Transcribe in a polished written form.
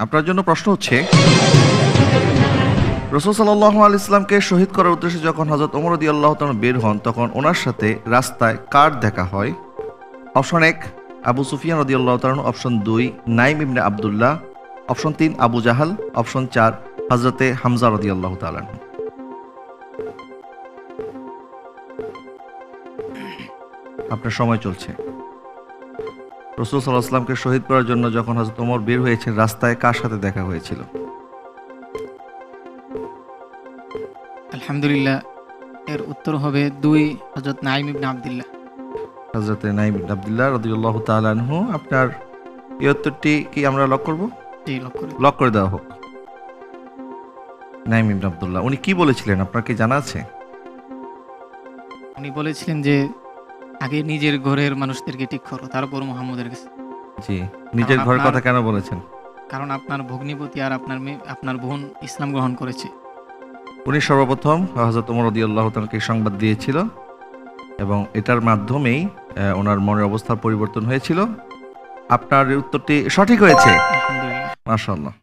আপনার জন্য প্রশ্ন হচ্ছে, রাসূল সাল্লাল্লাহু আলাইহি ইসলামকে শহীদ করার উদ্দেশ্যে যখন হযরত ওমর রাদিয়াল্লাহু তাআলা বের হন, তখন ওনার সাথে রাস্তায় কার দেখা হয়? অপশন 1 আবু সুফিয়ান রাদিয়াল্লাহু তাআলা, অপশন 2 নাইম ইবনে আব্দুল্লাহ, অপশন 3 আবু জাহাল, অপশন 4 হযরতে হামজা রাদিয়াল্লাহু তাআলা। আপনার সময় চলছে। রাসূল সাল্লাল্লাহু আলাইহি ওয়াসাল্লামকে শহীদ করার জন্য যখন হযরত ওমর বের হয়েছেন, রাস্তায় কার সাথে দেখা হয়েছিল? আলহামদুলিল্লাহ, এর উত্তর হবে 2 হযরত নাঈম ইবনে আব্দুল্লাহ। হযরতে নাইম ইবনে আব্দুল্লাহ রাদিয়াল্লাহু তাআলা আনহু। আপনার এই উত্তরটি কি আমরা লক করব? জি, লক্ষ্য করে। লক করে দেওয়া হোক। নাইম ইবনে আব্দুল্লাহ উনি কি বলেছিলেন আপনার কি জানা আছে? উনি বলেছিলেন যে আগে নিজের ঘরের মানুষদেরকে ঠিক করো, তারপর মুহাম্মদের কাছে। জি, নিজের ঘরের কথা কেন বলেছেন? কারণ আপনার ভগ্নিপতি আর আপনার মেয়ে, আপনার বোন ইসলাম গ্রহণ করেছে। উনি সর্বপ্রথম হযরত ওমর রাদিয়াল্লাহু তাআলাকে সংবাদ দিয়েছিল এবং এটার মাধ্যমেই ওনার মনের অবস্থার পরিবর্তন হয়েছিল। আপনার এই উত্তরটি সঠিক হয়েছে। আলহামদুলিল্লাহ। মাশাআল্লাহ।